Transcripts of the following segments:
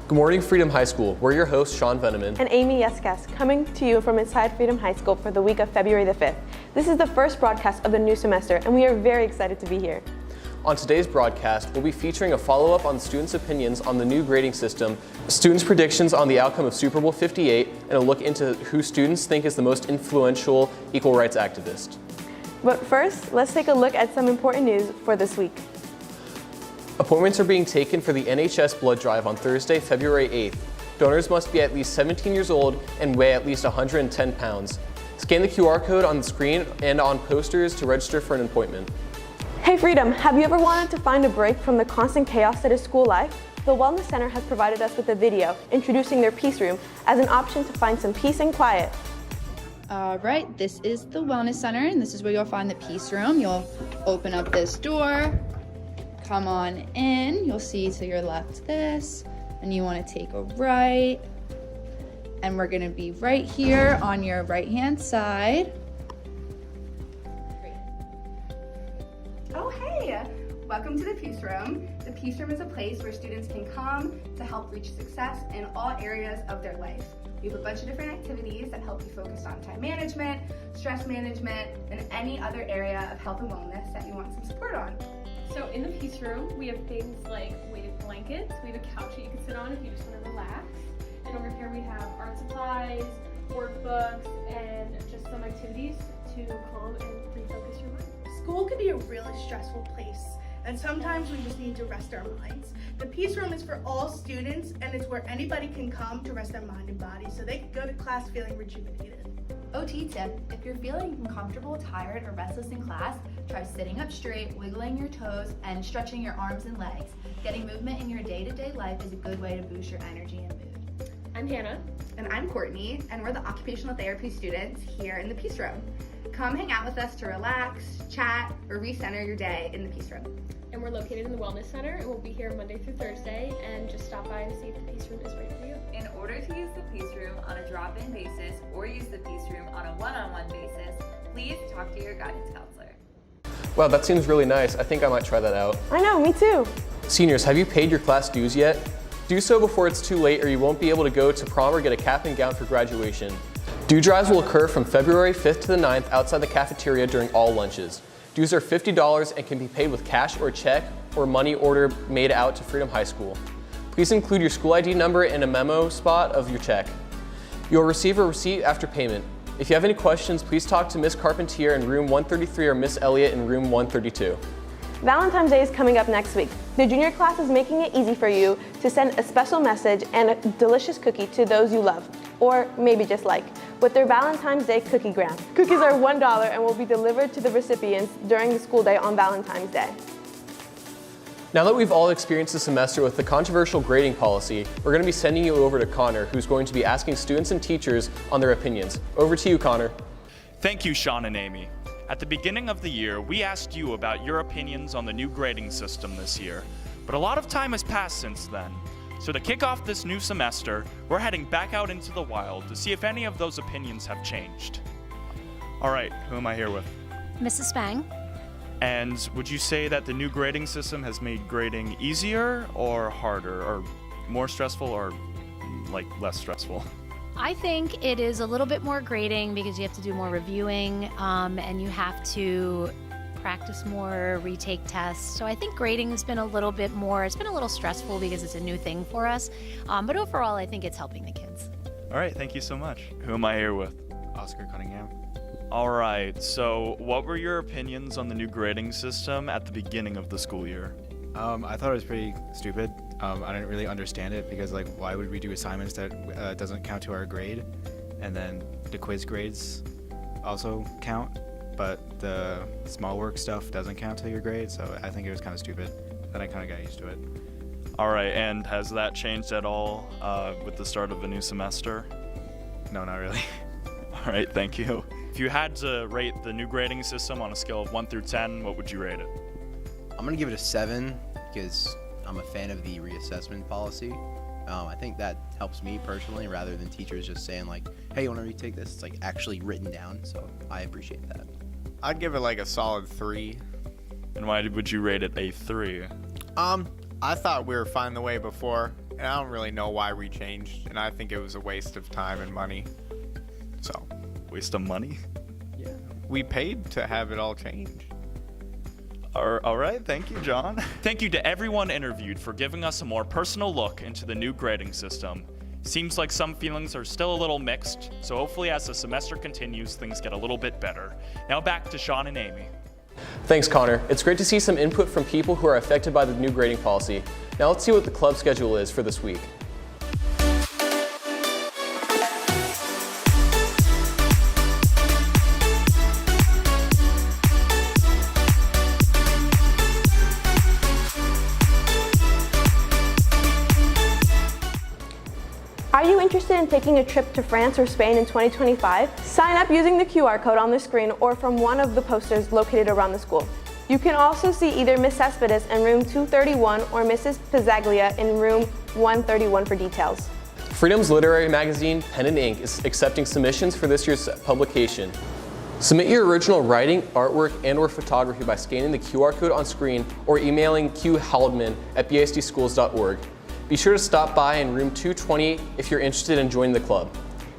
Good morning, Freedom High School. We're your hosts, Sean Veneman and Amy Yeskas, coming to you from inside Freedom High School for the week of February the 5th. This is the first broadcast of the new semester, and we are very excited to be here. On today's broadcast, we'll be featuring a follow-up on students' opinions on the new grading system, students' predictions on the outcome of Super Bowl 58, and a look into who students think is the most influential equal rights activist. But first, let's take a look at some important news for this week. Appointments are being taken for the NHS blood drive on Thursday, February 8th. Donors must be at least 17 years old and weigh at least 110 pounds. Scan the QR code on the screen and on posters to register for an appointment. Hey Freedom, have you ever wanted to find a break from the constant chaos that is school life? The Wellness Center has provided us with a video introducing their Peace Room as an option to find some peace and quiet. All right, this is the Wellness Center, and this is where you'll find the Peace Room. You'll open up this door, come on in, you'll see to your left this, and you want to take a right, and we're going to be right here on your right-hand side. Oh, hey! Welcome to the Peace Room. The Peace Room is a place where students can come to help reach success in all areas of their life. We have a bunch of different activities that help you focus on time management, stress management, and any other area of health and wellness that you want some support on. So in the Peace Room, we have things like weighted blankets, we have a couch that you can sit on if you just want to relax. And over here we have art supplies, workbooks, and just some activities to calm and refocus your mind. School can be a really stressful place, and sometimes we just need to rest our minds. The Peace Room is for all students, and it's where anybody can come to rest their mind and body so they can go to class feeling rejuvenated. OT tip, if you're feeling uncomfortable, tired, or restless in class, try sitting up straight, wiggling your toes, and stretching your arms and legs. Getting movement in your day-to-day life is a good way to boost your energy and mood. I'm Hannah. And I'm Courtney, and we're the occupational therapy students here in the Peace Room. Come hang out with us to relax, chat, or recenter your day in the Peace Room. And we're located in the Wellness Center, and we'll be here Monday through Thursday, and just stop by and see if the Peace Room is right for you. In order to use the Peace Room on a drop-in basis or use the Peace Room on a one-on-one basis, please talk to your guidance counselor. Wow, that seems really nice. I think I might try that out. I know, me too. Seniors, have you paid your class dues yet? Do so before it's too late or you won't be able to go to prom or get a cap and gown for graduation. Due drives will occur from February 5th to the 9th outside the cafeteria during all lunches. Dues are $50 and can be paid with cash or check or money order made out to Freedom High School. Please include your school ID number in a memo spot of your check. You'll receive a receipt after payment. If you have any questions, please talk to Ms. Carpentier in room 133 or Ms. Elliott in room 132. Valentine's Day is coming up next week. The junior class is making it easy for you to send a special message and a delicious cookie to those you love, or maybe just like, with their Valentine's Day cookie grant. Cookies are $1 and will be delivered to the recipients during the school day on Valentine's Day. Now that we've all experienced the semester with the controversial grading policy, we're going to be sending you over to Connor, who's going to be asking students and teachers on their opinions. Over to you, Connor. Thank you, Sean and Amy. At the beginning of the year, we asked you about your opinions on the new grading system this year, but a lot of time has passed since then. So to kick off this new semester, we're heading back out into the wild to see if any of those opinions have changed. All right, who am I here with? Mrs. Spang. And would you say that the new grading system has made grading easier or harder, or more stressful or like less stressful? I think it is a little bit more grading because you have to do more reviewing and you have to practice more, retake tests. So I think grading has been a little bit more, it's been a little stressful because it's a new thing for us. But overall, I think it's helping the kids. All right, thank you so much. Who am I here with? Oscar Cunningham. All right, so what were your opinions on the new grading system at the beginning of the school year? I thought it was pretty stupid. I didn't really understand it because, like, why would we do assignments that doesn't count to our grade? And then the quiz grades also count, but the small work stuff doesn't count to your grade, so I think it was kind of stupid. Then I kind of got used to it. All right, and has that changed at all with the start of a new semester? No, not really. All right, thank you. If you had to rate the new grading system on a scale of 1 through 10, what would you rate it? I'm going to give it a 7 because I'm a fan of the reassessment policy. I think that helps me personally rather than teachers just saying like, hey, you want to retake this? It's like actually written down, so I appreciate that. I'd give it like a solid 3. And why would you rate it a 3? I thought we were fine the way before. and I don't really know why we changed, and I think it was a waste of time and money. So, Waste of money? yeah, we paid to have it all changed. All right, thank you, John. Thank you to everyone interviewed for giving us a more personal look into the new grading system. Seems like some feelings are still a little mixed, so hopefully as the semester continues, things get a little bit better. Now back to Sean and Amy. Thanks, Connor. It's great to see some input from people who are affected by the new grading policy. Now let's see what the club schedule is for this week. Are you interested in taking a trip to France or Spain in 2025? Sign up using the QR code on the screen or from one of the posters located around the school. You can also see either Miss Cespedes in room 231 or Mrs. Pizzaglia in room 131 for details. Freedom's literary magazine, Pen and Ink, is accepting submissions for this year's publication. Submit your original writing, artwork, and/or photography by scanning the QR code on screen or emailing qhaldman@bsdschools.org. Be sure to stop by in room 220 if you're interested in joining the club.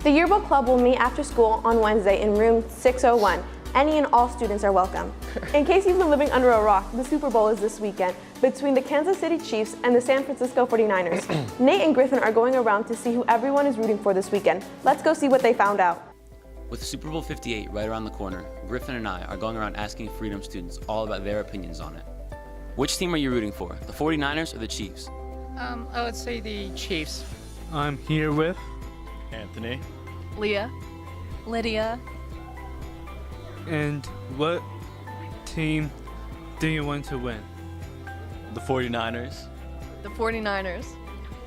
The Yearbook Club will meet after school on Wednesday in room 601. Any and all students are welcome. In case you've been living under a rock, the Super Bowl is this weekend between the Kansas City Chiefs and the San Francisco 49ers. Nate and Griffin are going around to see who everyone is rooting for this weekend. Let's go see what they found out. With Super Bowl 58 right around the corner, Griffin and I are going around asking Freedom students all about their opinions on it. Which team are you rooting for, the 49ers or the Chiefs? I would say the Chiefs. I'm here with Anthony. Leah. Lydia. And what team do you want to win? The 49ers. The 49ers.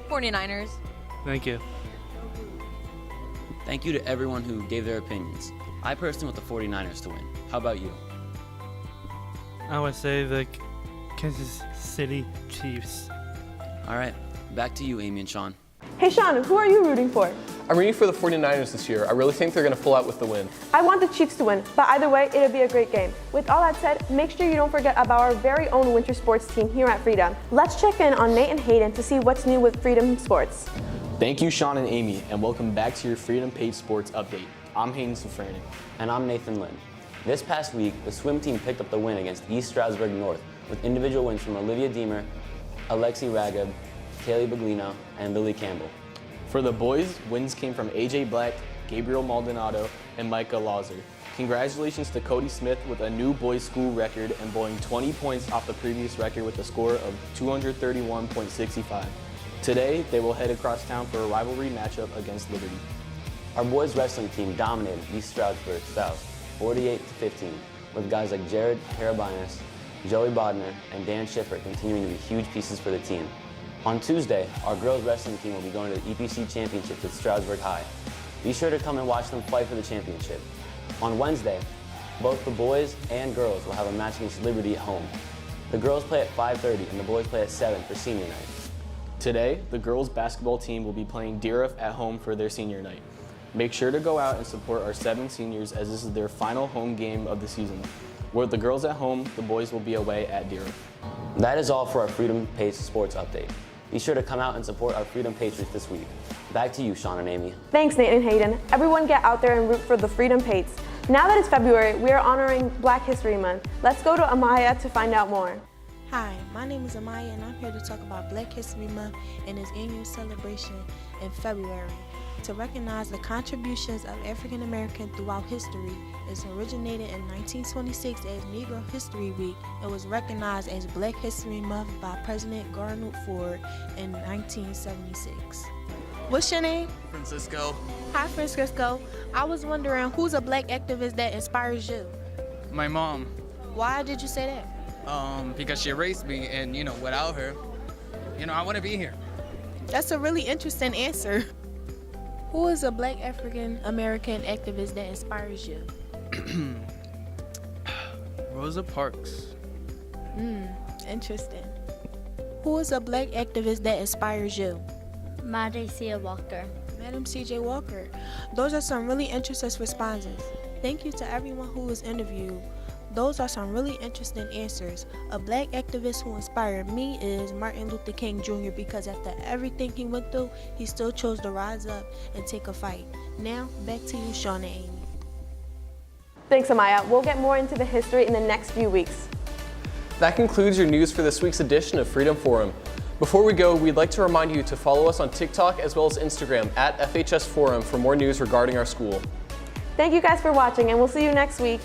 49ers. Thank you. Thank you to everyone who gave their opinions. I personally want the 49ers to win. How about you? I would say the Kansas City Chiefs. All right, back to you, Amy and Sean. Hey Sean, who are you rooting for? I'm rooting for the 49ers this year. I really think they're going to pull out with the win. I want the Chiefs to win, but either way, it'll be a great game. With all that said, make sure you don't forget about our very own winter sports team here at Freedom. Let's check in on Nate and Hayden to see what's new with Freedom Sports. Thank you, Sean and Amy, and welcome back to your Freedom Page Sports Update. I'm Hayden Safranik. And I'm Nathan Lynn. This past week, the swim team picked up the win against East Stroudsburg North with individual wins from Olivia Deemer, Alexi Ragab, Kaylee Baglino, and Lily Campbell. For the boys, wins came from AJ Black, Gabriel Maldonado, and Micah Lauser. Congratulations to Cody Smith with a new boys school record and blowing 20 points off the previous record with a score of 231.65. Today, they will head across town for a rivalry matchup against Liberty. Our boys wrestling team dominated East Stroudsburg South 48-15 with guys like Jared Karabinas, Joey Bodner, and Dan Schiffer continuing to be huge pieces for the team. On Tuesday, our girls wrestling team will be going to the EPC Championship with Stroudsburg High. Be sure to come and watch them fight for the championship. On Wednesday, both the boys and girls will have a match against Liberty at home. The girls play at 5:30 and the boys play at 7 for senior night. Today, the girls basketball team will be playing Deereth at home for their senior night. Make sure to go out and support our 7 seniors as this is their final home game of the season. With the girls at home, the boys will be away at Deereth. That is all for our Freedom Pace Sports Update. Be sure to come out and support our Freedom Patriots this week. Back to you, Sean and Amy. Thanks, Nate and Hayden. Everyone get out there and root for the Freedom Pates. Now that it's February, we are honoring Black History Month. Let's go to Amaya to find out more. Hi, my name is Amaya and I'm here to talk about Black History Month and its annual celebration in February. To recognize the contributions of African Americans throughout history, it originated in 1926 as Negro History Week and was recognized as Black History Month by President Garfield Ford in 1976. What's your name? Francisco. Hi, Francisco. I was wondering, who's a Black activist that inspires you? My mom. Why did you say that? Because she raised me, and without her, I wouldn't be here. That's a really interesting answer. Who is a Black African American activist that inspires you? Rosa Parks. Interesting. Who is a Black activist that inspires you? Madam C.J. Walker. Madam C.J. Walker. Those are some really interesting responses. Thank you to everyone who was interviewed. Those are some really interesting answers. A black activist who inspired me is Martin Luther King Jr. because after everything he went through, he still chose to rise up and take a fight. Now, back to you, Sean and Amy. Thanks, Amaya. We'll get more into the history in the next few weeks. That concludes your news for this week's edition of Freedom Forum. Before we go, we'd like to remind you to follow us on TikTok as well as Instagram at FHS Forum for more news regarding our school. Thank you guys for watching, and we'll see you next week.